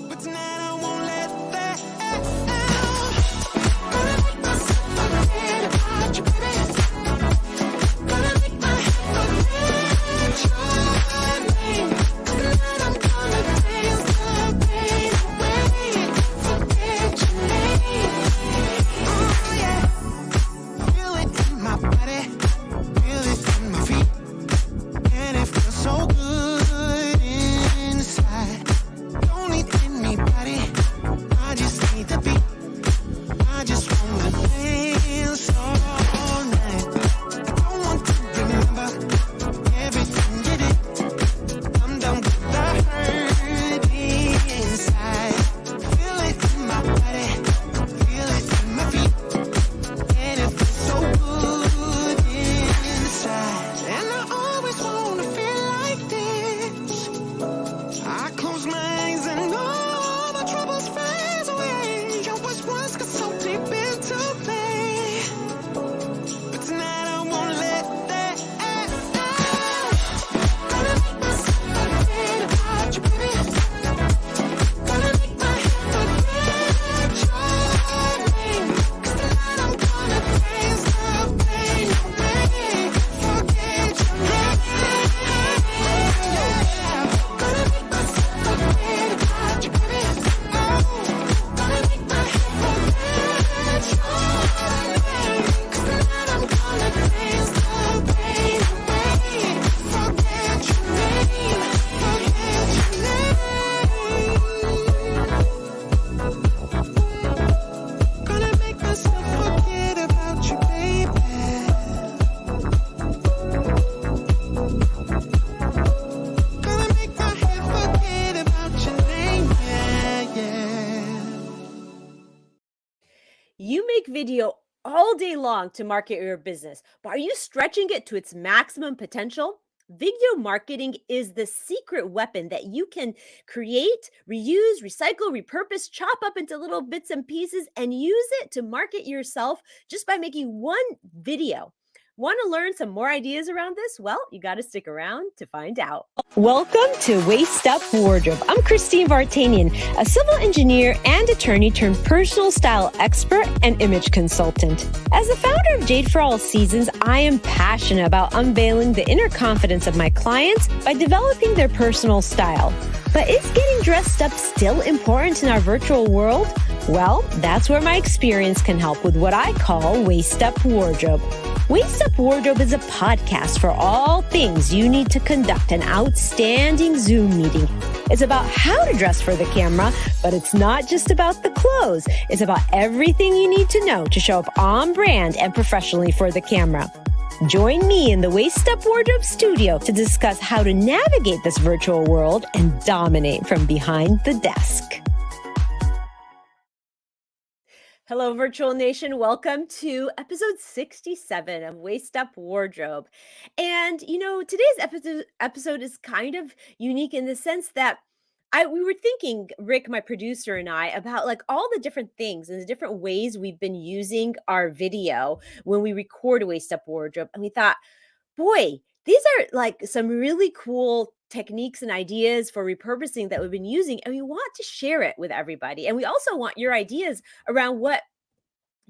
But tonight I won't let that You make video all day long to market your business, but are you stretching it to its maximum potential? Video marketing is the secret weapon that you can create, reuse, recycle, repurpose, chop up into little bits and pieces, and use it to market yourself just by making one video. Want to learn some more ideas around this? Well, you got to stick around to find out. Welcome to Waist Up Wardrobe. I'm Christine Vartanian, a civil engineer and attorney turned personal style expert and image consultant. As the founder of Jade for All Seasons, I am passionate about unveiling the inner confidence of my clients by developing their personal style. But is getting dressed up still important in our virtual world? Well, that's where my experience can help with what I call Waist Up Wardrobe. Waist Up Wardrobe is a podcast for all things you need to conduct an outstanding Zoom meeting. It's about how to dress for the camera, but it's not just about the clothes. It's about everything you need to know to show up on brand and professionally for the camera. Join me in the Waist Up Wardrobe studio to discuss how to navigate this virtual world and dominate from behind the desk. Hello, Virtual Nation. Welcome to episode 67 of Waist Up Wardrobe. And, today's episode is kind of unique in the sense that we were thinking, Rick, my producer, and I, about like all the different things and the different ways we've been using our video when we record a Waist Up Wardrobe. And we thought, boy, these are like some really cool techniques and ideas for repurposing that we've been using, and we want to share it with everybody. And we also want your ideas around what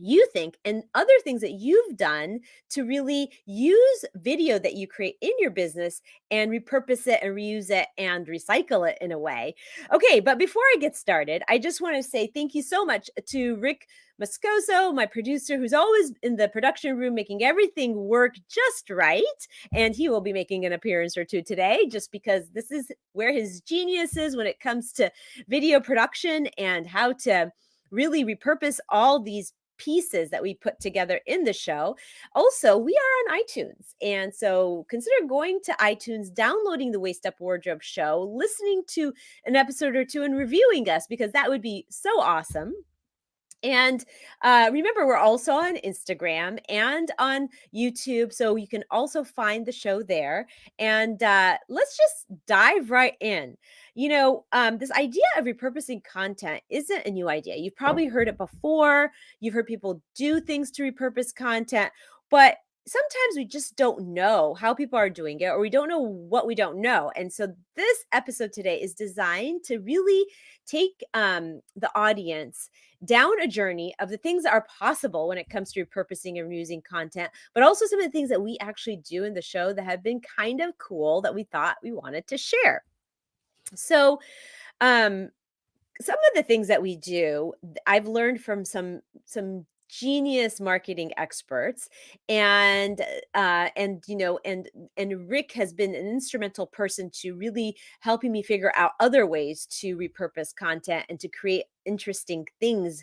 you think and other things that you've done to really use video that you create in your business and repurpose it and reuse it and recycle it in a way. Okay, but before I get started, I just want to say thank you so much to Rick Moscoso, my producer, who's always in the production room making everything work just right. And he will be making an appearance or two today just because this is where his genius is when it comes to video production and how to really repurpose all these pieces that we put together in the show. Also, we are on iTunes. And so consider going to iTunes, downloading the Waist Up Wardrobe show, listening to an episode or two and reviewing us, because that would be so awesome. And remember, we're also on Instagram and on YouTube, so you can also find the show there. And let's just dive right in. This idea of repurposing content isn't a new idea. You've probably heard it before. You've heard people do things to repurpose content, but sometimes we just don't know how people are doing it, or we don't know what we don't know. And so this episode today is designed to really take the audience down a journey of the things that are possible when it comes to repurposing and reusing content, but also some of the things that we actually do in the show that have been kind of cool that we thought we wanted to share. So, um, some of the things that we do, I've learned from some genius marketing experts, and and Rick has been an instrumental person to really helping me figure out other ways to repurpose content and to create interesting things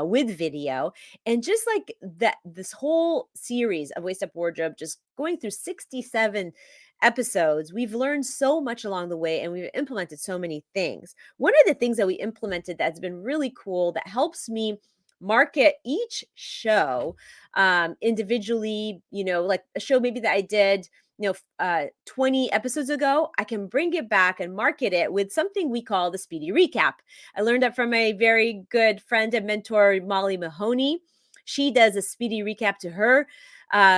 with video. And just like that, this whole series of Waist Up Wardrobe, just going through 67 episodes, we've learned so much along the way, and we've implemented so many things. One of the things that we implemented that's been really cool that helps me market each show individually, like a show maybe that I did 20 episodes ago, I can bring it back and market it with something we call the Speedy Recap. I learned that from a very good friend and mentor, Molly Mahoney. She does a Speedy Recap to her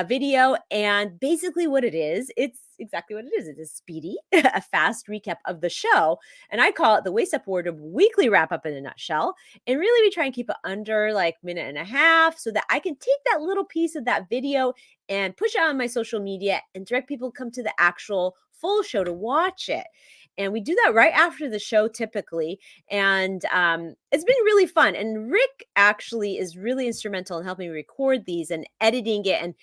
video, and basically what it is, it's exactly what it is. It is speedy, a fast recap of the show. And I call it the Waist Up Wardrobe Weekly Wrap Up in a nutshell. And really, we try and keep it under like minute and a half so that I can take that little piece of that video and push it on my social media and direct people to come to the actual full show to watch it. And we do that right after the show typically. And it's been really fun. And Rick actually is really instrumental in helping me record these and editing it and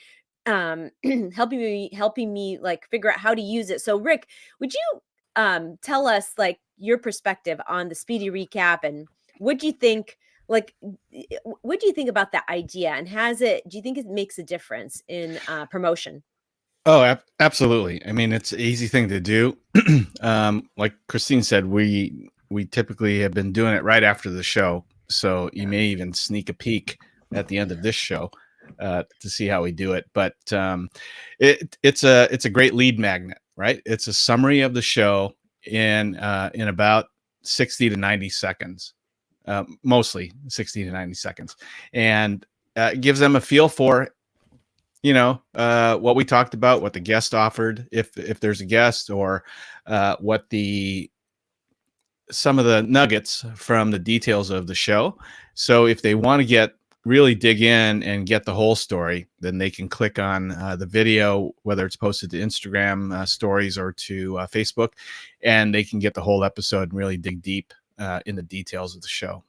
helping me like figure out how to use it. So Rick, would you tell us like your perspective on the Speedy Recap, and what do you think, like what do you think about that idea, and do you think it makes a difference in promotion? Oh, absolutely. I mean, it's an easy thing to do. Like Christine said, we typically have been doing it right after the show, so you may even sneak a peek at the end of this show to see how we do it. But it's a great lead magnet, right? It's a summary of the show in about 60 to 90 seconds, mostly 60 to 90 seconds, and it gives them a feel for what we talked about, what the guest offered, if there's a guest, or what some of the nuggets from the details of the show. So if they want to really dig in and get the whole story, then they can click on the video, whether it's posted to Instagram stories or to Facebook, and they can get the whole episode and really dig deep in the details of the show.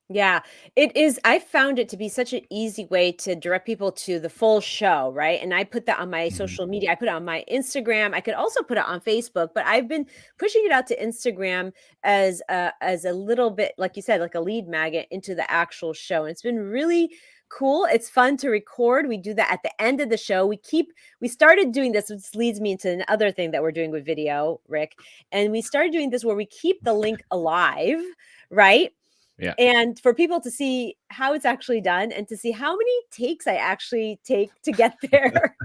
Yeah, it is. I found it to be such an easy way to direct people to the full show, right? And I put that on my social media. I put it on my Instagram. I could also put it on Facebook, but I've been pushing it out to Instagram as a little bit, like you said, like a lead magnet into the actual show. And it's been really cool. It's fun to record. We do that at the end of the show. We started doing this, which leads me into another thing that we're doing with video, Rick. And we started doing this where we keep the link alive, right? Yeah. And for people to see how it's actually done and to see how many takes I actually take to get there.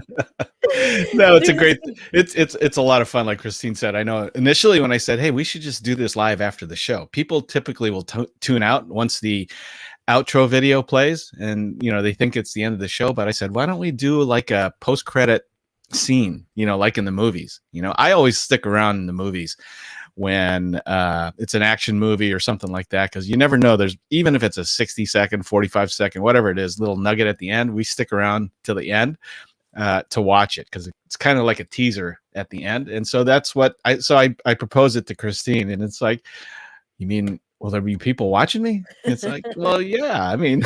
No, it's a lot of fun. Like Christine said, I know initially when I said, hey, we should just do this live after the show, people typically will tune out once the outro video plays, and they think it's the end of the show. But I said, why don't we do like a post-credit scene, like in the movies? I always stick around in the movies when it's an action movie or something like that, because you never know, even if it's a 60-second, 45-second, whatever it is, little nugget at the end, we stick around till the end to watch it, because it's kind of like a teaser at the end. And so that's what I proposed it to Christine, and it's like, you mean, will there be people watching me? It's like, well, yeah, I mean,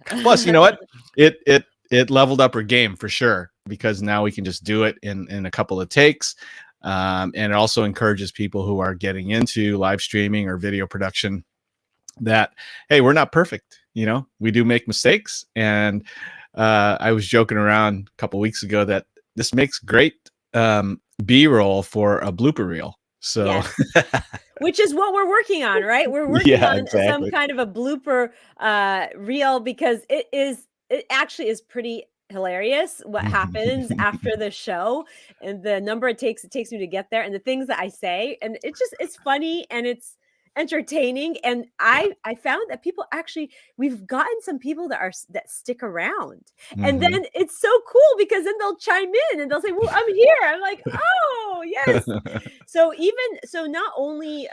plus, you know what, it leveled up her game for sure, because now we can just do it in a couple of takes. And it also encourages people who are getting into live streaming or video production that, hey, we're not perfect. We do make mistakes. And I was joking around a couple weeks ago that this makes great B-roll for a blooper reel. So, yes. Which is what we're working on, right? We're working on exactly. some kind of a blooper reel, because it actually is pretty hilarious what happens after the show, and the number it takes me to get there, and the things that I say, and it's funny, and entertaining. And I found that people actually, we've gotten some people that stick around. And Mhm. then it's so cool because then they'll chime in and they'll say, well, I'm here. I'm like, oh, yes. So not only,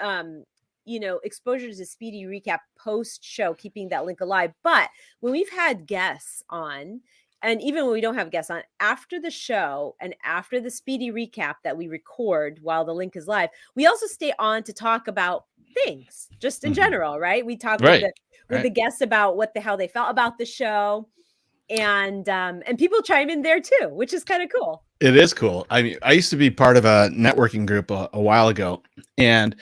exposure to Speedy Recap post show, keeping that link alive, but when we've had guests on, and even when we don't have guests on, after the show and after the Speedy Recap that we record while the link is live, we also stay on to talk about things just in Mhm. general, right? We talk with Right. the guests about how they felt about the show, and people chime in there too, which is kind of cool. It is cool. I mean, I used to be part of a networking group a while ago, and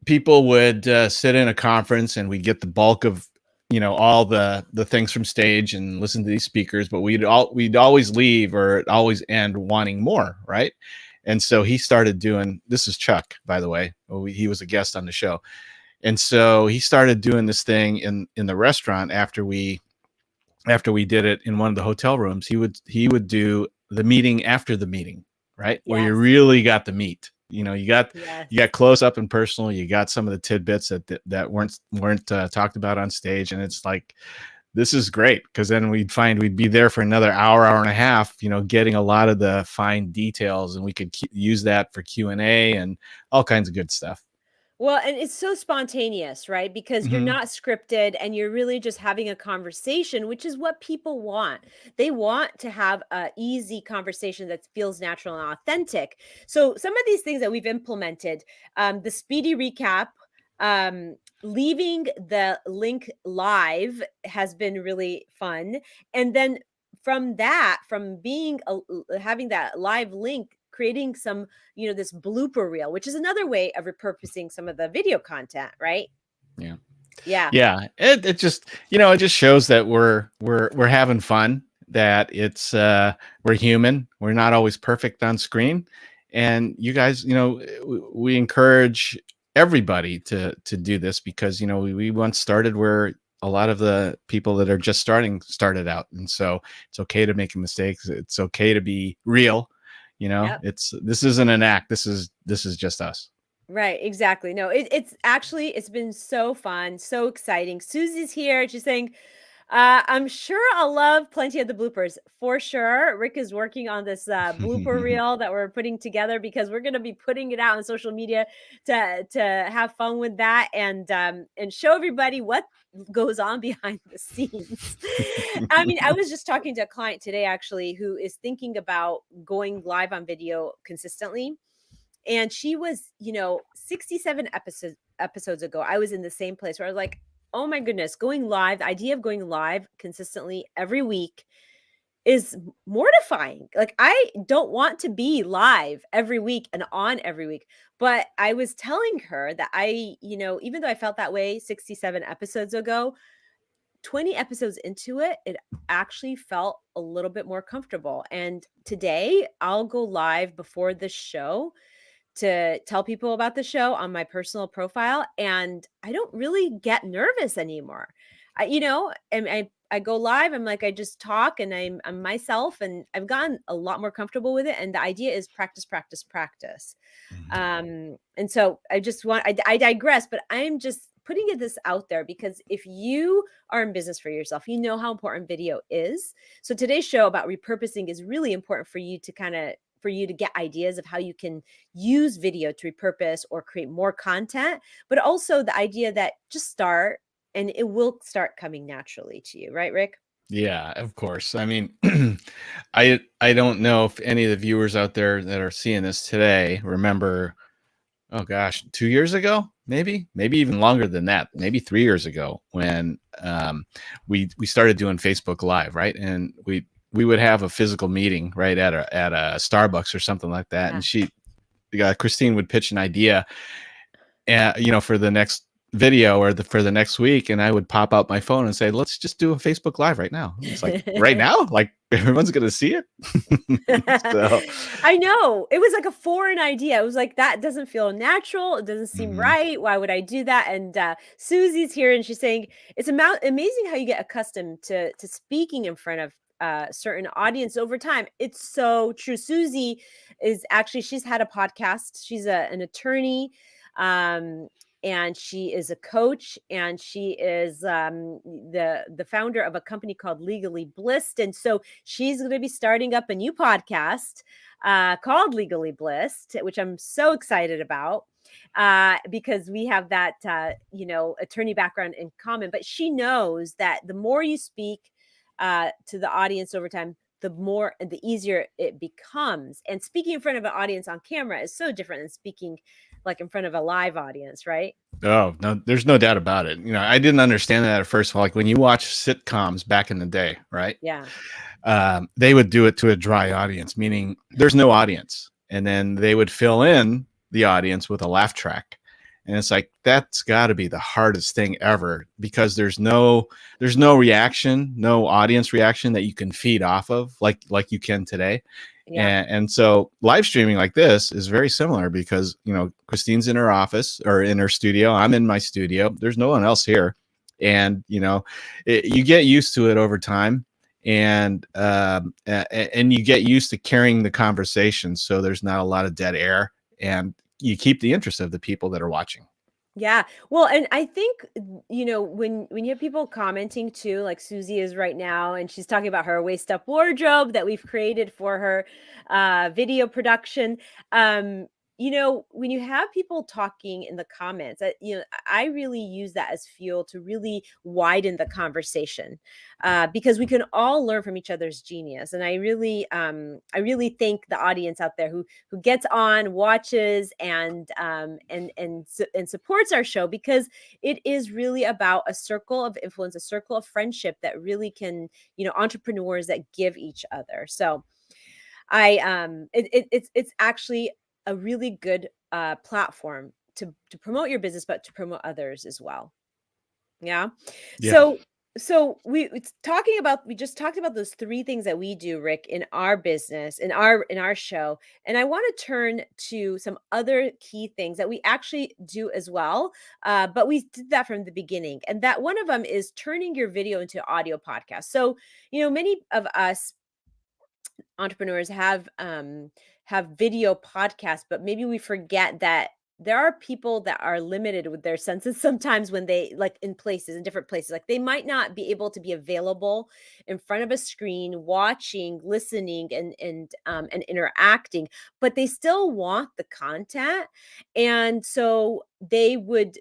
people would sit in a conference, and we'd get the bulk of all the things from stage and listen to these speakers, but we'd always leave or always end wanting more, right? And so he started doing this. Is Chuck, by the way. He was a guest on the show, and so he started doing this thing in the restaurant after we did it in one of the hotel rooms. He would do the meeting after the meeting, right? Where you Yes. really got the meat. You got Yes. close up and personal. You got some of the tidbits that weren't talked about on stage, and it's like, this is great, because then we'd be there for another hour and a half, getting a lot of the fine details, and we could use that for Q&A and all kinds of good stuff. Well, and it's so spontaneous, right? Because you're Mhm. not scripted and you're really just having a conversation, which is what people want. They want to have a easy conversation that feels natural and authentic. So some of these things that we've implemented, the Speedy Recap, leaving the link live has been really fun. And then from being having that live link, creating some, this blooper reel, which is another way of repurposing some of the video content, right? Yeah. Yeah. Yeah, it just it just shows that we're having fun, that it's we're human, we're not always perfect on screen, and you guys, we encourage everybody to do this, because we once started where a lot of the people that are just started out, and so it's okay to make mistakes, it's okay to be real. Yep. This isn't an act, this is just us. Right, exactly. No, it's been so fun, so exciting. Susie's here. She's saying, I'm sure I'll love plenty of the bloopers. For sure. Rick is working on this blooper reel that we're putting together, because we're going to be putting it out on social media to have fun with that, and show everybody what goes on behind the scenes. I mean, I was just talking to a client today actually who is thinking about going live on video consistently. And she was, 67 episodes ago, I was in the same place where I was like, oh my goodness, going live, the idea of going live consistently every week is mortifying. Like, I don't want to be live every week and on every week. But I was telling her that even though I felt that way 67 episodes ago, 20 episodes into it, it actually felt a little bit more comfortable. And today I'll go live before the show to tell people about the show on my personal profile, and I don't really get nervous anymore. And I go live, I'm like, I just talk, and I'm myself, and I've gotten a lot more comfortable with it. And the idea is practice, practice, practice. And so I digress, but I'm just putting this out there because if you are in business for yourself, you know how important video is. So today's show about repurposing is really important for you to get ideas of how you can use video to repurpose or create more content, but also the idea that just start and it will start coming naturally to you. Right, Rick? Yeah, of course. I mean, I don't know if any of the viewers out there that are seeing this today remember, oh gosh, 2 years ago, maybe even longer than that, maybe 3 years ago, when we started doing Facebook Live, right? And we would have a physical meeting right at a Starbucks or something like that, and Christine would pitch an idea, for the next video or for the next week, and I would pop out my phone and say, let's just do a Facebook Live right now. It's like, right now, like everyone's gonna see it. So I know. It was like a foreign idea. It was like, that doesn't feel natural. It doesn't seem mhm. right. Why would I do that? And Susie's here and she's saying, it's amazing how you get accustomed to speaking in front of certain audience over time. It's so true. Susie is actually, she's had a podcast. She's an attorney. and she is a coach, and she is the founder of a company called Legally Blissed. And so she's going to be starting up a new podcast called Legally Blissed, which I'm so excited about because we have that, attorney background in common. But she knows that the more you speak to the audience over time, the easier it becomes. And speaking in front of an audience on camera is so different than speaking like in front of a live audience, right? Oh, no, there's no doubt about it. I didn't understand that at first. Like when you watch sitcoms back in the day, right? Yeah. They would do it to a dry audience, meaning there's no audience. And then they would fill in the audience with a laugh track. And it's like, that's got to be the hardest thing ever, because there's no reaction, no audience reaction that you can feed off of like you can today. Yeah. And so live streaming like this is very similar, because, Christine's in her office or in her studio. I'm in my studio. There's no one else here. And, you get used to it over time, and you get used to carrying the conversation. So there's not a lot of dead air, and you keep the interest of the people that are watching. Yeah. Well, and I think, when you have people commenting too, like Susie is right now, and she's talking about her waist up wardrobe that we've created for her video production. When you have people talking in the comments, I really use that as fuel to really widen the conversation, because we can all learn from each other's genius. And I really thank the audience out there who gets on, watches, and supports our show, because it is really about a circle of influence, a circle of friendship that really can, entrepreneurs that give each other. So it's actually a really good platform to promote your business, but to promote others as well. Yeah. Yeah. So we just talked about those three things that we do, Rick, in our business, in our show. And I want to turn to some other key things that we actually do as well. But we did that from the beginning. And that one of them is turning your video into audio podcast. So, many of us entrepreneurs have video podcasts, but maybe we forget that there are people that are limited with their senses sometimes when they, like, in different places, like they might not be able to be available in front of a screen, watching, listening, and interacting, but they still want the content. And so they would,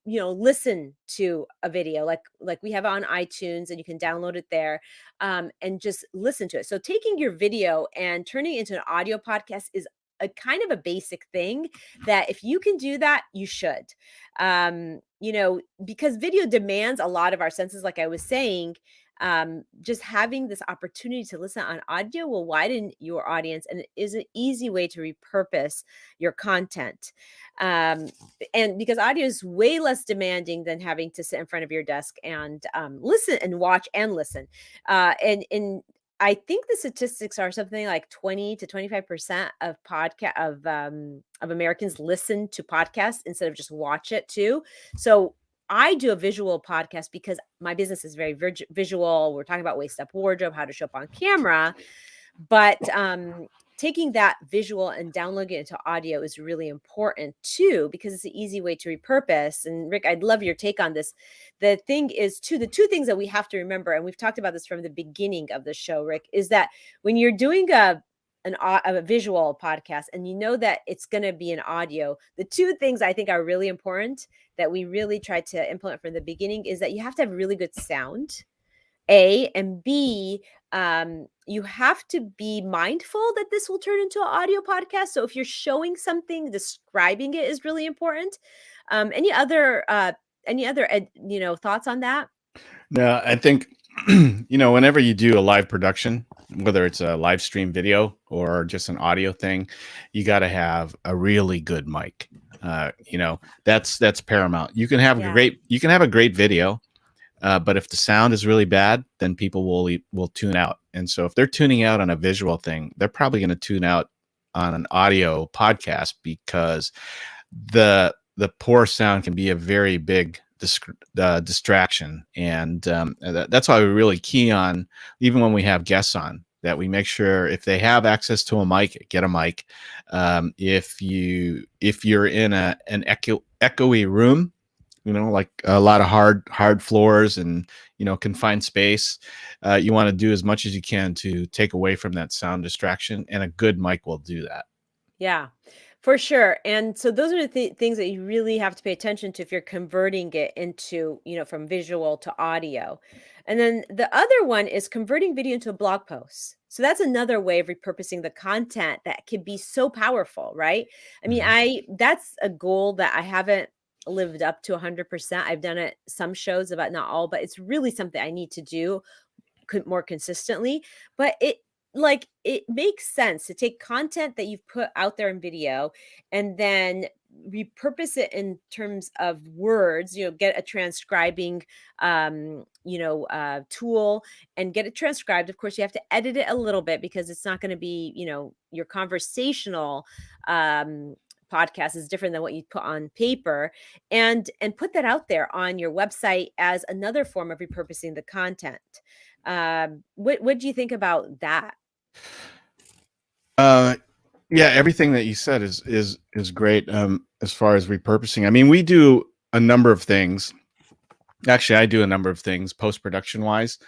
listen to a video like we have on iTunes, and you can download it there, and just listen to it. So taking your video and turning it into an audio podcast is a kind of a basic thing that if you can do that, you should. Because video demands a lot of our senses, like I was saying. Just having this opportunity to listen on audio will widen your audience, and it is an easy way to repurpose your content. And because audio is way less demanding than having to sit in front of your desk and listen and watch and listen. And I think the statistics are something like 20 to 25% of of Americans listen to podcasts instead of just watch it too. So I do a visual podcast because my business is very visual. We're talking about waist up wardrobe, how to show up on camera, but taking that visual and downloading it into audio is really important too, because it's an easy way to repurpose. And Rick, I'd love your take on this. The thing is the two things that we have to remember, and we've talked about this from the beginning of the show, Rick, is that when you're doing a visual podcast and you know that it's going to be an audio, the two things I think are really important that we really tried to implement from the beginning is that you have to have really good sound, A, and B, you have to be mindful that this will turn into an audio podcast. So if you're showing something, describing it is really important. Any other thoughts on that? No, I think, whenever you do a live production, whether it's a live stream video or just an audio thing, you got to have a really good mic. That's paramount. You can have a great video, but if the sound is really bad, then people will tune out. And so if they're tuning out on a visual thing, they're probably going to tune out on an audio podcast, because the poor sound can be a very big distraction. And that's why we really key on, even when we have guests on, that we make sure if they have access to a mic, get a mic. If you're in an echoey room, like a lot of hard floors and, confined space, you want to do as much as you can to take away from that sound distraction, and a good mic will do that. Yeah, for sure. And so those are the things that you really have to pay attention to if you're converting it into, from visual to audio. And then the other one is converting video into a blog post. So that's another way of repurposing the content that can be so powerful, right? I mean, Mhm. that's a goal that I haven't lived up to 100%. I've done it some shows, about not all, but it's really something I need to do more consistently. But it makes sense to take content that you've put out there in video and then repurpose it in terms of words, get a transcribing tool and get it transcribed. Of course, you have to edit it a little bit because it's not going to be, your conversational podcast is different than what you put on paper, and put that out there on your website as another form of repurposing the content. What do you think about that? Yeah, everything that you said is great. As far as repurposing, I mean, we do a number of things. Actually, I do a number of things post-production wise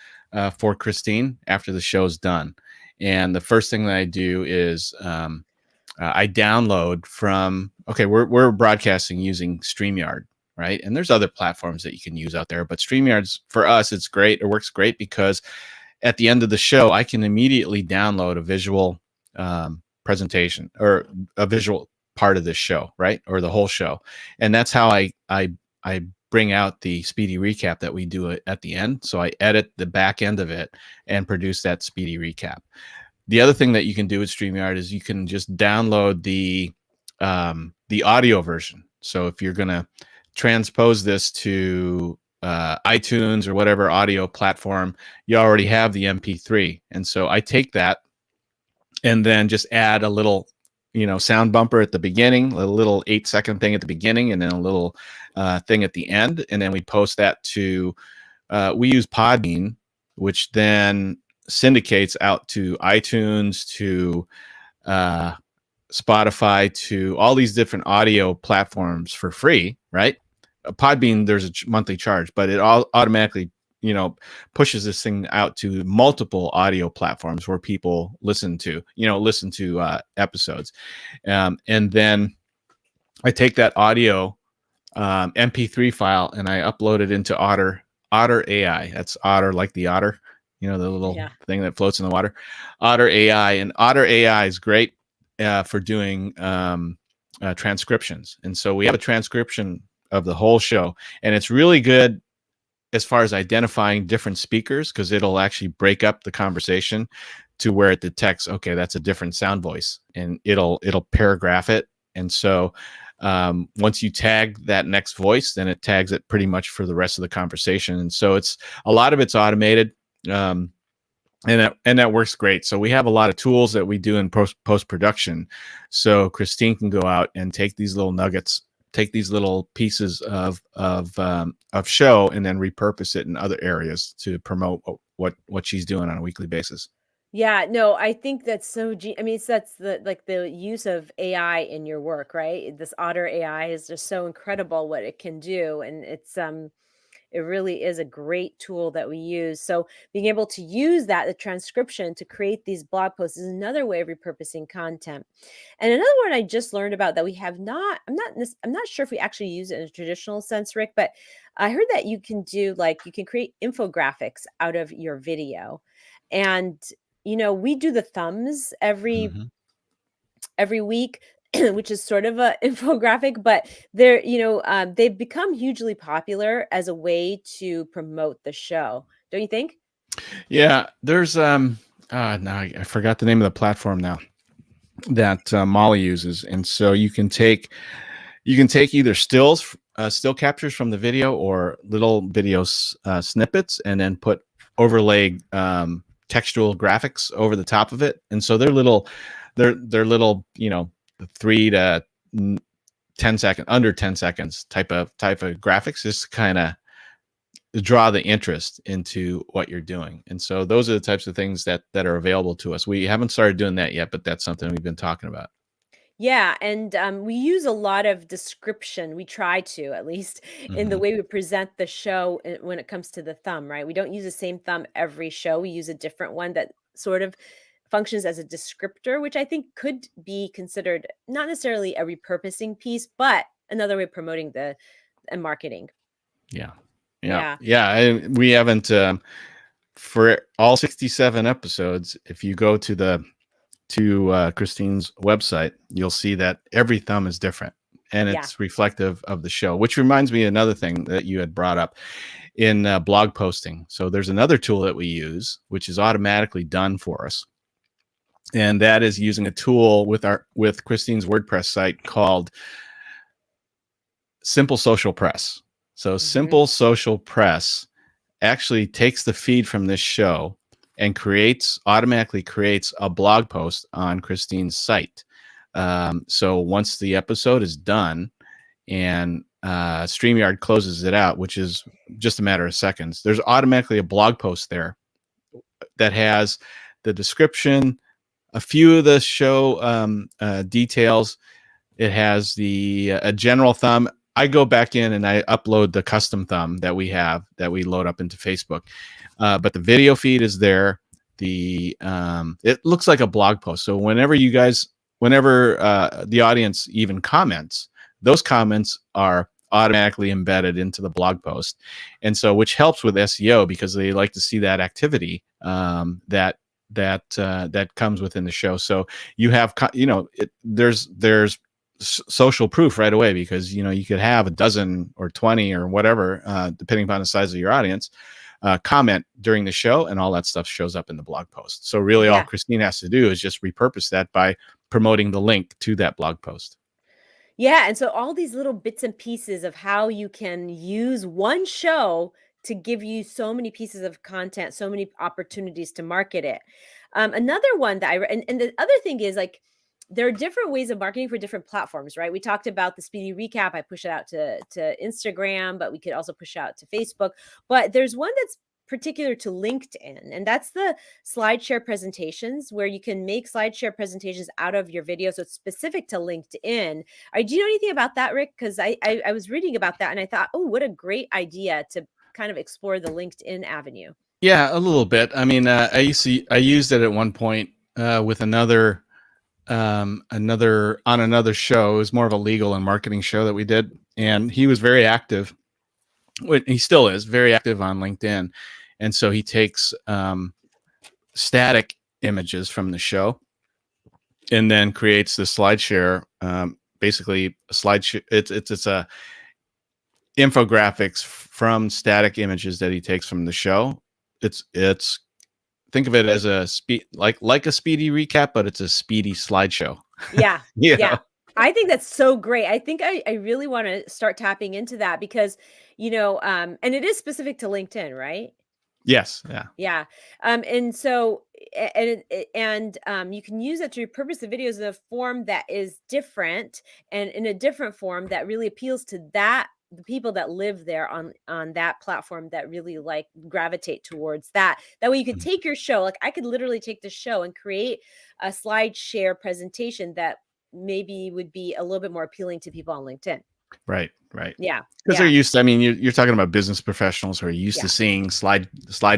for Christine after the show's done. And the first thing that I do is I download from, okay, we're broadcasting using StreamYard, right? And there's other platforms that you can use out there, but StreamYard's, for us, it's great. It works great because at the end of the show, I can immediately download a visual presentation or a visual part of this show, right? Or the whole show. And that's how I bring out the speedy recap that we do at the end. So I edit the back end of it and produce that speedy recap. The other thing that you can do with StreamYard is you can just download the audio version. So if you're going to transpose this to iTunes or whatever audio platform, you already have the MP3. And so I take that and then just add a little, sound bumper at the beginning, a little 8-second thing at the beginning, and then a little thing at the end. And then we post that to, we use Podbean, which then syndicates out to iTunes, to Spotify, to all these different audio platforms for free, right? Podbean, there's a monthly charge, but it all automatically, pushes this thing out to multiple audio platforms where people listen to episodes. And then I take that audio MP3 file and I upload it into Otter AI. That's Otter, like the otter, the little thing that floats in the water. Otter AI, and Otter AI is great for doing transcriptions. And so we have a transcription of the whole show, and it's really good as far as identifying different speakers, because it'll actually break up the conversation to where it detects, okay, that's a different sound voice, and it'll paragraph it. And so once you tag that next voice, then it tags it pretty much for the rest of the conversation. And so it's a lot of it's automated. And that works great. So we have a lot of tools that we do in post-production. So Christine can go out and take these little nuggets, take these little pieces of show, and then repurpose it in other areas to promote what she's doing on a weekly basis. Yeah, no, I think that's so I mean, that's the use of AI in your work, right? This Otter AI is just so incredible what it can do, and it really is a great tool that we use. So being able to use the transcription to create these blog posts is another way of repurposing content. And another one I just learned about that we have not, I'm not sure if we actually use it in a traditional sense, Rick, but I heard that you can do, you can create infographics out of your video. And, we do the thumbs every week, which is sort of a infographic, but they've become hugely popular as a way to promote the show. Don't you think? Yeah, there's now I forgot the name of the platform now that Molly uses, and so you can take either still captures from the video or little video snippets, and then overlay textual graphics over the top of it. And so they're little 3 to 10 seconds, under 10 seconds type of graphics, just to kind of draw the interest into what you're doing. And so those are the types of things that are available to us. We haven't started doing that yet, but that's something we've been talking about. Yeah, and we use a lot of description. We try to, at least, in the Mhm. way we present the show when it comes to the thumb, right? We don't use the same thumb every show. We use a different one that sort of functions as a descriptor, which I think could be considered not necessarily a repurposing piece, but another way of promoting the and marketing. Yeah. Yeah. Yeah. Yeah. We haven't, for all 67 episodes, if you go to Christine's website, you'll see that every thumb is different and Yeah. it's reflective of the show, which reminds me of another thing that you had brought up in blog posting. So there's another tool that we use, which is automatically done for us. And that is using a tool with Christine's WordPress site called Simple Social Press. So Hmm. Simple Social Press actually takes the feed from this show and automatically creates a blog post on Christine's site. So once the episode is done and StreamYard closes it out, which is just a matter of seconds, there's automatically a blog post there that has the description, a few of the show details. It has a general thumb. I go back in and I upload the custom thumb that we have that we load up into Facebook. But the video feed is there. It looks like a blog post. So whenever the audience even comments, those comments are automatically embedded into the blog post, and so which helps with SEO because they like to see that activity that comes within the show. So you have there's social proof right away because you could have a dozen or 20 or whatever depending upon the size of your audience comment during the show, and all that stuff shows up in the blog post. So really all Yeah. Christine has to do is just repurpose that by promoting the link to that blog post. Yeah, and so all these little bits and pieces of how you can use one show to give you so many pieces of content, so many opportunities to market it. Another one that and the other thing is like there are different ways of marketing for different platforms, right? We talked about the Speedy Recap. I push it out to Instagram, but we could also push it out to Facebook. But there's one that's particular to LinkedIn, and that's the Slideshare presentations, where you can make Slideshare presentations out of your video. So it's specific to LinkedIn. Do you know anything about that, Rick? Because I was reading about that and I thought, oh, what a great idea to kind of explore the LinkedIn avenue. Yeah, a little bit. I mean, I used it at one point with another on another show. It was more of a legal and marketing show that we did, and he was very active. He still is very active on LinkedIn, and so he takes static images from the show and then creates the SlideShare. Basically, a slideshare. It's a infographics from static images that he takes from the show. It's think of it as like a speedy recap, but it's a speedy slideshow. Yeah. You Yeah. know? I think that's so great. I think I really want to start tapping into that because, and it is specific to LinkedIn, right? Yes. Yeah. Yeah. And so you can use it to repurpose the videos in a form that is different and in a different form that really appeals to the people that live there on that platform that really like gravitate towards that. That way you could take your show, like I could literally take the show and create a slide share presentation that maybe would be a little bit more appealing to people on LinkedIn. Right. Right. Yeah. Because they're Yeah. used to, I mean, you're talking about business professionals who are used Yeah. to seeing slide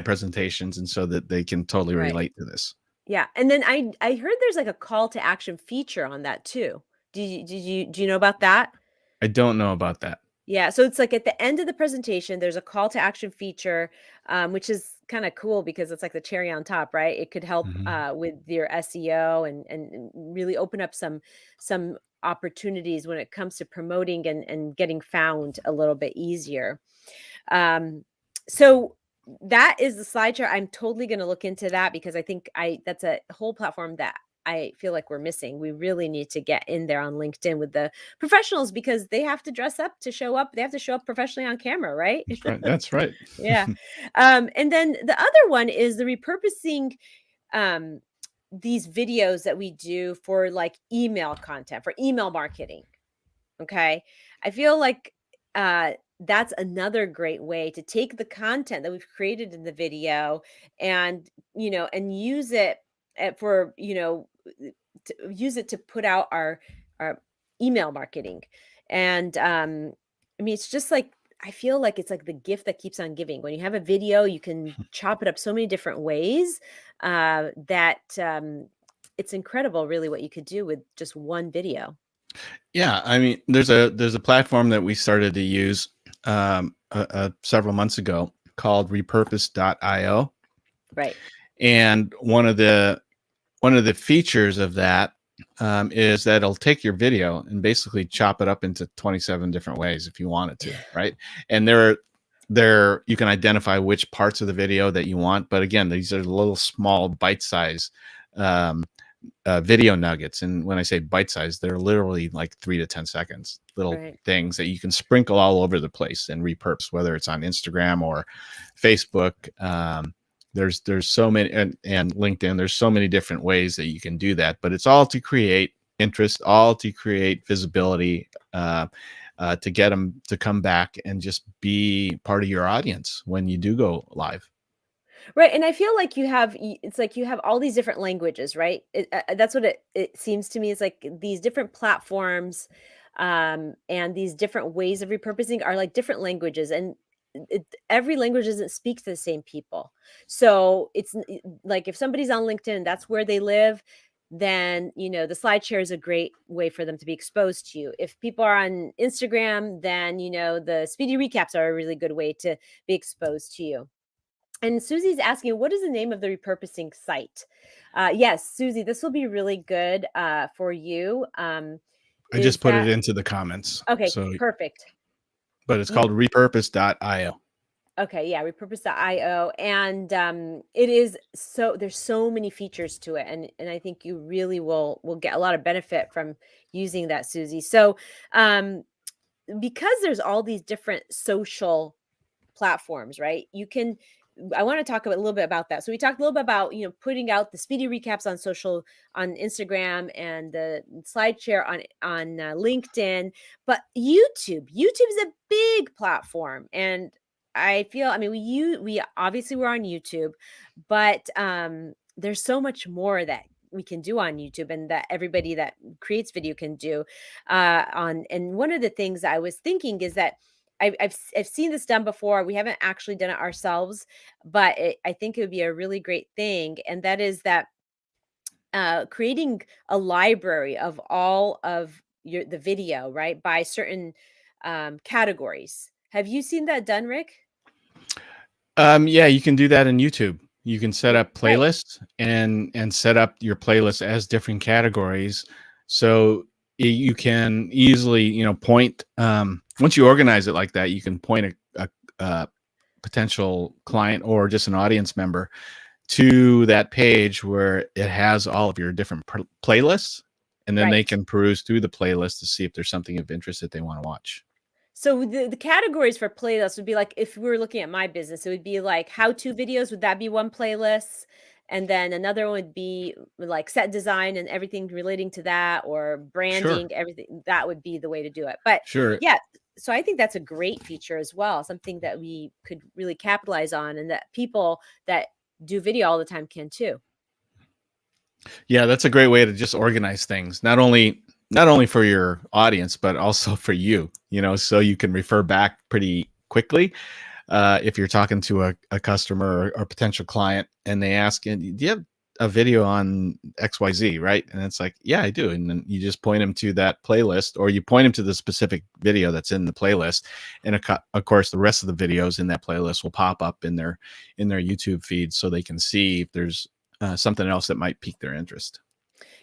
presentations, and so that they can totally Right. relate to this. Yeah, and then I heard there's like a call to action feature on that too. Do you know about that? I don't know about that. Yeah, so it's like at the end of the presentation, there's a call to action feature, which is kind of cool because it's like the cherry on top, right? It could help Mhm. with your SEO and really open up some opportunities when it comes to promoting and getting found a little bit easier. So that is the SlideShare. I'm totally going to look into that because I think that's a whole platform that I feel like we're missing. We really need to get in there on LinkedIn with the professionals because they have to dress up to show up. They have to show up professionally on camera, right? That's right. That's right. Yeah. And then the other one is the repurposing um, these videos that we do for like email content, for email marketing. Okay. I feel like that's another great way to take the content that we've created in the video and, and use it for, use it to put out email marketing. And I mean, it's just like, I feel like it's like the gift that keeps on giving. When you have a video, you can chop it up so many different ways that it's incredible, really, what you could do with just one video. Yeah, I mean, there's a platform that we started to use several months ago called Repurpose.io, Right. and one of the features of that is that it'll take your video and basically chop it up into 27 different ways if you want it to, right? And there you can identify which parts of the video that you want, but again, these are little small bite size video nuggets. And when I say bite size, they're literally like 3 to 10 seconds, little Right. things that you can sprinkle all over the place and repurpose, whether it's on Instagram or Facebook. There's so many, and LinkedIn, there's so many different ways that you can do that, but it's all to create interest, all to create visibility, to get them to come back and just be part of your audience when you do go live. Right, and I feel like it's like you have all these different languages, right? That's what it seems to me, is like these different platforms, and these different ways of repurposing are like different languages, and every language doesn't speak to the same people. So like if somebody's on LinkedIn and that's where they live, then the Slideshare is a great way for them to be exposed to you. If people are on Instagram, then the Speedy Recaps are a really good way to be exposed to you. And Susie's asking, what is the name of the repurposing site? Yes, Susie, this will be really good for you. I just put it into the comments. Okay, so perfect. But it's called Repurpose.io. Okay, yeah, Repurpose.io. And there's so many features to it. And I think you really will get a lot of benefit from using that, Susie. So because there's all these different social platforms, right? I want to talk a little bit about that. So we talked a little bit about, putting out the Speedy Recaps on social, on Instagram, and the Slideshare on LinkedIn. But YouTube is a big platform, and I feel, I mean, we obviously we're on YouTube, but there's so much more that we can do on YouTube, and that everybody that creates video can do and one of the things I was thinking is that I've seen this done before. We haven't actually done it ourselves, but I think it would be a really great thing. And that is that creating a library of all of the video, right, by certain categories. Have you seen that done, Rick? Yeah, you can do that in YouTube. You can set up Right. playlists and set up your playlist as different categories. So you can easily, point, once you organize it like that, you can point a potential client or just an audience member to that page where it has all of your different playlists, and then they can peruse through the playlist to see if there's something of interest that they want to watch. So the categories for playlists would be like, if we were looking at my business, it would be like how-to videos. Would that be one playlist? And then another one would be like set design and everything relating to that, or branding, everything. That would be the way to do it. But yeah, so I think that's a great feature as well, something that we could really capitalize on, and that people that do video all the time can too. Yeah, that's a great way to just organize things. Not only for your audience, but also for you, so you can refer back pretty quickly. If you're talking to a customer or a potential client and they ask, do you have a video on XYZ, right? And it's like, yeah, I do. And then you just point them to that playlist, or you point them to the specific video that's in the playlist. And of course, the rest of the videos in that playlist will pop up in their YouTube feed, so they can see if there's something else that might pique their interest.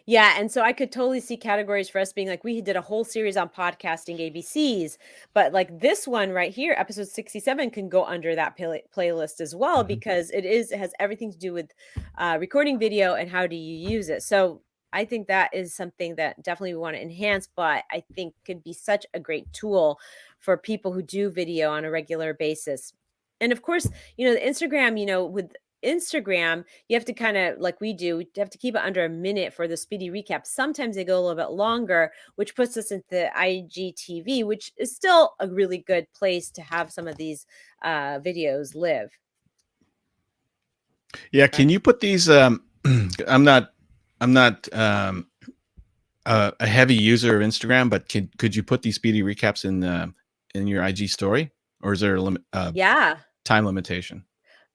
Yeah, and so I could totally see categories for us being like, we did a whole series on podcasting ABCs, but like this one right here, episode 67, can go under that playlist as well, because it has everything to do with recording video and how do you use it. So I think that is something that definitely we want to enhance, but I think could be such a great tool for people who do video on a regular basis. And of course, the Instagram, with Instagram, you have to kind of, like we do, you have to keep it under a minute for the Speedy Recap. Sometimes they go a little bit longer, which puts us into IGTV, which is still a really good place to have some of these videos live. Yeah, can you put these? I'm not a heavy user of Instagram, but could you put these speedy recaps in your IG story, or is there a Yeah. time limitation?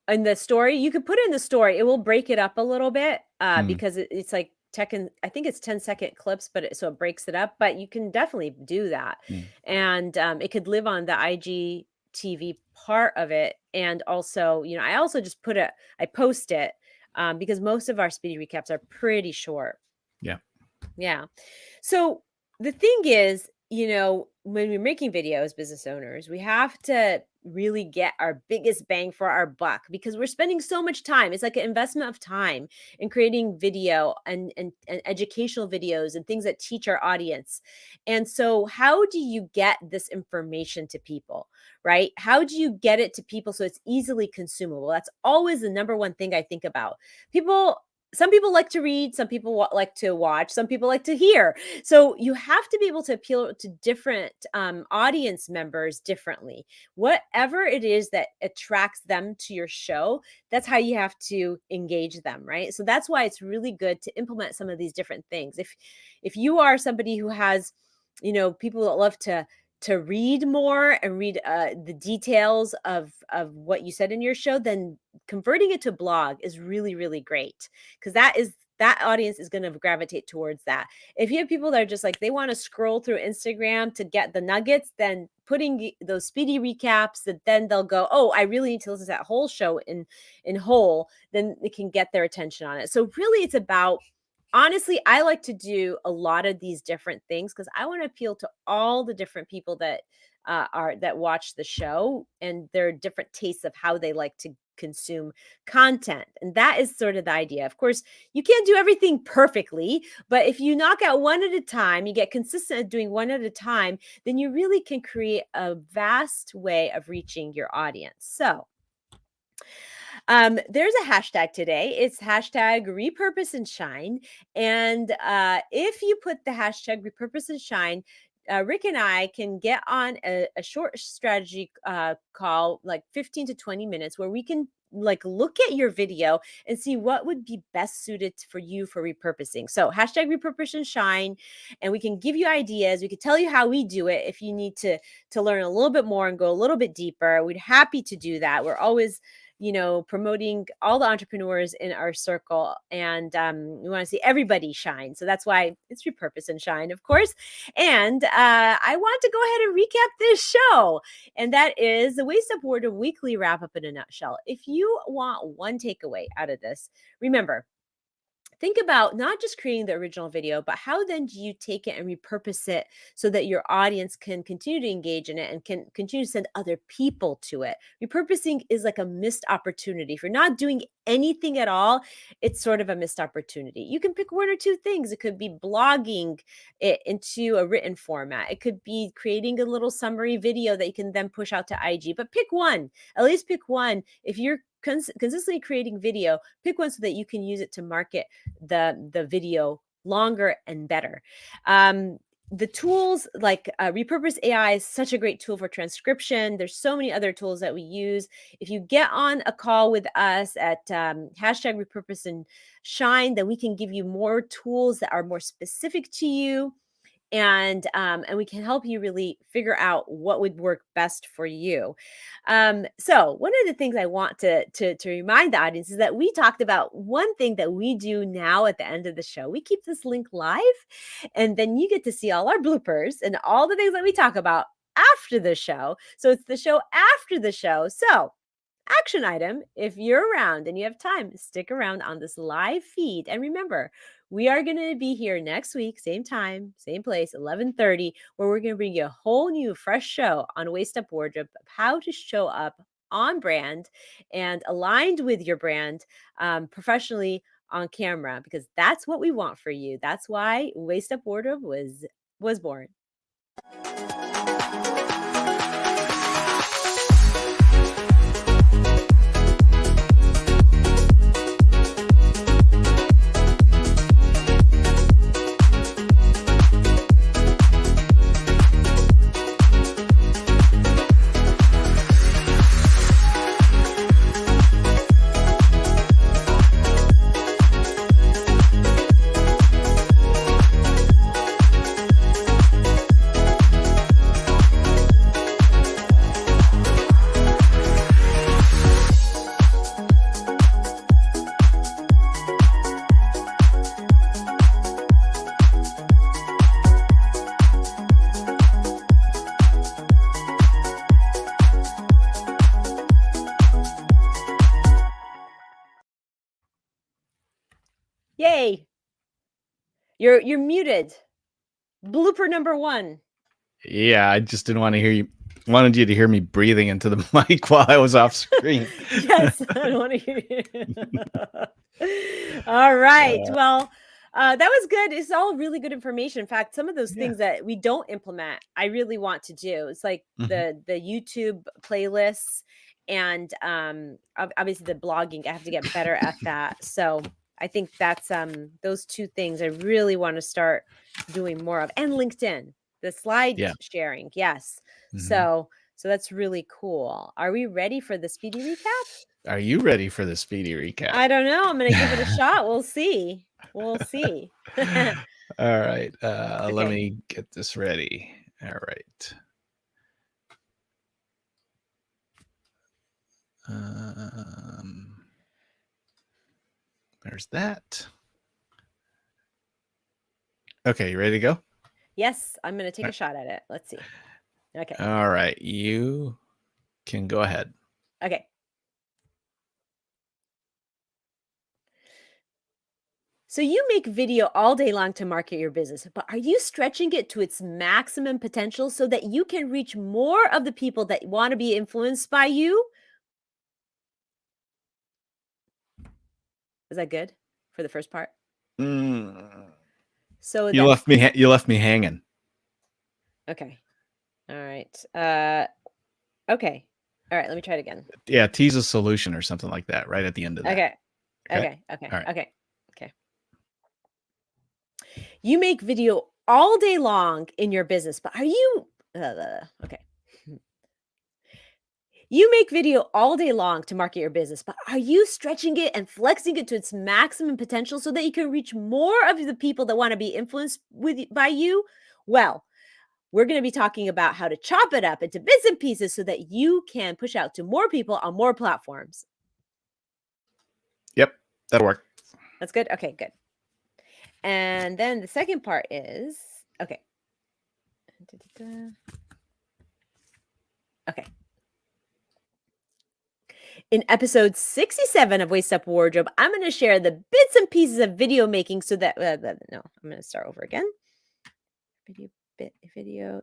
In the story, you could put it in the story. It will break it up a little bit Mm. because it's like I think it's 10-second clips, but so it breaks it up. But you can definitely do that, Mm. and it could live on the IGTV part of it. And also, I also just I post it because most of our speedy recaps are pretty short. Yeah. Yeah. So the thing is, when we're making videos, business owners, we have to really get our biggest bang for our buck because we're spending so much time. It's like an investment of time in creating video and educational videos and things that teach our audience. And so, how do you get this information to people, right? How do you get it to people so it's easily consumable? That's always the number one thing I think about. Some people like to read, some people like to watch, some people like to hear. So you have to be able to appeal to different audience members differently. Whatever it is that attracts them to your show, that's how you have to engage them, right? So that's why it's really good to implement some of these different things. If you are somebody who has, people that love to read more and read the details of what you said in your show, then converting it to blog is really, really great because that audience is going to gravitate towards that. If you have people that are just like, they want to scroll through Instagram to get the nuggets, then putting those speedy recaps that then they'll go, oh, I really need to listen to that whole show in whole, then it can get their attention on it. So really it's about, honestly, I like to do a lot of these different things because I want to appeal to all the different people that watch the show and their different tastes of how they like to consume content. And that is sort of the idea. Of course, you can't do everything perfectly, but if you knock out one at a time, you get consistent at doing one at a time, then you really can create a vast way of reaching your audience. So there's a hashtag today. It's hashtag repurpose and shine. And if you put the hashtag repurpose and shine, Rick and I can get on a short strategy call, like 15 to 20 minutes, where we can look at your video and see what would be best suited for you for repurposing. So hashtag repurpose and shine, and we can give you ideas. We could tell you how we do it if you need to learn a little bit more and go a little bit deeper. We'd happy to do that. We're always promoting all the entrepreneurs in our circle, and we want to see everybody shine. So that's why it's Repurpose and Shine, of course. And I want to go ahead and recap this show, and that is the Waist Up Wardrobe Weekly Wrap Up in a nutshell. If you want one takeaway out of this, remember, think about not just creating the original video, but how then do you take it and repurpose it so that your audience can continue to engage in it and can continue to send other people to it. Repurposing is like a missed opportunity. If you're not doing anything at all, it's sort of a missed opportunity. You can pick one or two things. It could be blogging it into a written format. It could be creating a little summary video that you can then push out to IG, but pick one, at least pick one. If you're consistently creating video, pick one so that you can use it to market the video longer and better. The tools like Repurpose AI is such a great tool for transcription. There's so many other tools that we use. If you get on a call with us at hashtag Repurpose and Shine, then we can give you more tools that are more specific to you. And we can help you really figure out what would work best for you. So one of the things I want to remind the audience is that we talked about one thing that we do now at the end of the show. We keep this link live, and then you get to see all our bloopers and all the things that we talk about after the show. So it's the show after the show. So action item, if you're around and you have time, stick around on this live feed. And remember, we are going to be here next week, same time, same place, 11:30, where we're going to bring you a whole new fresh show on Waist Up Wardrobe of how to show up on brand and aligned with your brand professionally on camera, because that's what we want for you. That's why Waist Up Wardrobe was born. Yay. You're muted. Blooper number 1. Yeah, I just didn't want to hear you. Wanted you to hear me breathing into the mic while I was off screen. Yes, I don't want to hear you. All right. Well, that was good. It's all really good information. In fact, some of those things that we don't implement, I really want to do. It's like the YouTube playlists and obviously the blogging. I have to get better at that. So I think that's those 2 things I really want to start doing more of. And LinkedIn, the slide sharing. Yes. So that's really cool. Are we ready for the speedy recap? Are you ready for the speedy recap? I don't know. I'm going to give it a shot. We'll see. We'll see. All right. Let me get this ready. All right. There's that. Okay, you ready to go? Yes, I'm going to take a shot at it. Let's see. Okay. All right. You can go ahead. Okay. So you make video all day long to market your business, but are you stretching it to its maximum potential so that you can reach more of the people that want to be influenced by you? Is that good for the first part? So you left me hanging. Okay. All right. Okay. All right. Let me try it again. Yeah, tease a solution or something like that right at the end of that. Okay. You make video all day long in your business, but are you okay? You make video all day long to market your business, but are you stretching it and flexing it to its maximum potential so that you can reach more of the people that want to be influenced by you? Well, we're going to be talking about how to chop it up into bits and pieces so that you can push out to more people on more platforms. Yep, that'll work. That's good. Okay, good. And then the second part is, okay. Okay. In episode 67 of Waist Up Wardrobe, I'm going to share the bits and pieces of video making so that, no, I'm going to start over again. Video.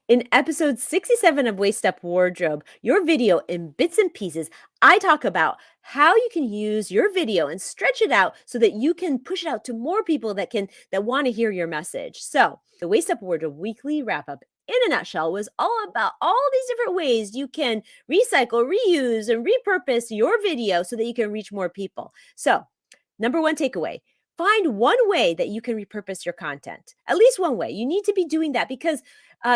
In episode 67 of Waist Up Wardrobe, your video in bits and pieces, I talk about how you can use your video and stretch it out so that you can push it out to more people that want to hear your message. So the Waist Up Wardrobe weekly wrap up in a nutshell was all about all these different ways you can recycle, reuse, and repurpose your video so that you can reach more people. So number 1 takeaway. Find one way that you can repurpose your content. At least one way. You need to be doing that because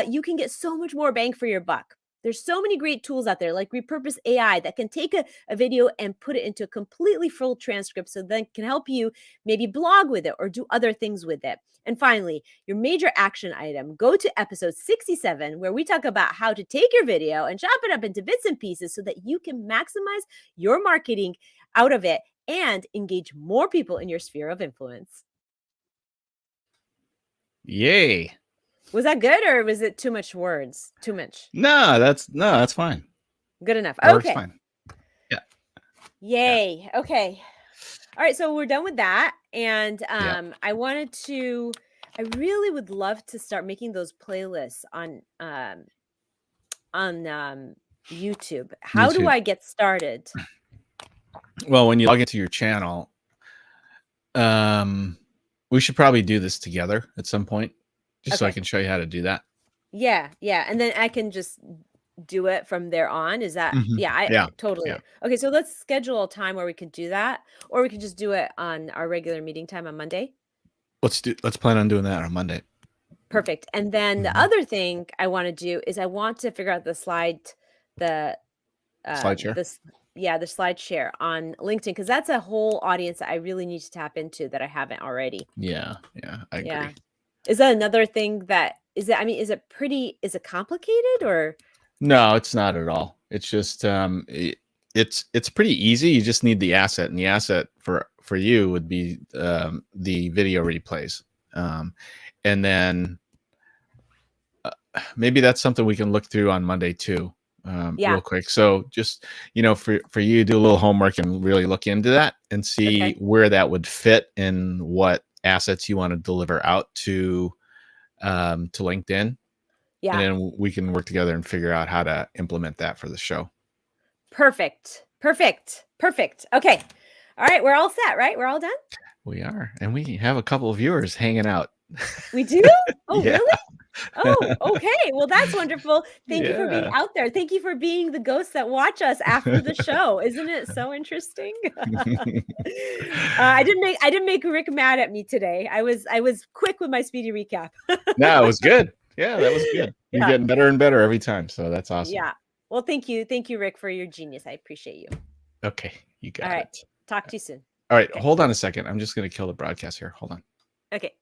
you can get so much more bang for your buck. There's so many great tools out there like Repurpose AI that can take a video and put it into a completely full transcript so that it can help you maybe blog with it or do other things with it. And finally, your major action item, go to episode 67 where we talk about how to take your video and chop it up into bits and pieces so that you can maximize your marketing out of it and engage more people in your sphere of influence. Yay. Was that good or was it too much words? Too much? No, that's fine. Good enough. That okay. Works fine. Yeah. Yay. Yeah. Okay. All right. So we're done with that. And I really would love to start making those playlists on YouTube. How do I get started? Well, when you log into your channel, we should probably do this together at some point, just so I can show you how to do that. Yeah. And then I can just do it from there on. Is that? Totally. Yeah. Okay. So let's schedule a time where we could do that, or we could just do it on our regular meeting time on Monday. Let's plan on doing that on Monday. Perfect. And then the other thing I want to do is I want to figure out the Slideshare. The Slideshare on LinkedIn, because that's a whole audience that I really need to tap into that I haven't already. Yeah, I agree. Yeah. Is that another thing is it complicated or? No, it's not at all. It's just it's pretty easy. You just need the asset, and the asset for you would be the video replays, and then maybe that's something we can look through on Monday too. real quick. So just, for you, do a little homework and really look into that and see where that would fit and what assets you want to deliver out to LinkedIn. Yeah. And then we can work together and figure out how to implement that for the show. Perfect. Okay. All right. We're all set, right? We're all done? We are. And we have a couple of viewers hanging out. We do? Oh, Yeah. really? Oh, okay. Well, that's wonderful. Thank you for being Yeah. out there. Thank you for being the ghosts that watch us after the show. Isn't it so interesting? I didn't make Rick mad at me today. I was quick with my speedy recap. No, it was good. Yeah, that was good. You're Yeah. getting better and better every time. So that's awesome. Yeah. Well, thank you. Thank you, Rick, for your genius. I appreciate you. Okay. You got All right. it. Talk to you soon. All right. Okay. Hold on a second. I'm just going to kill the broadcast here. Hold on. Okay.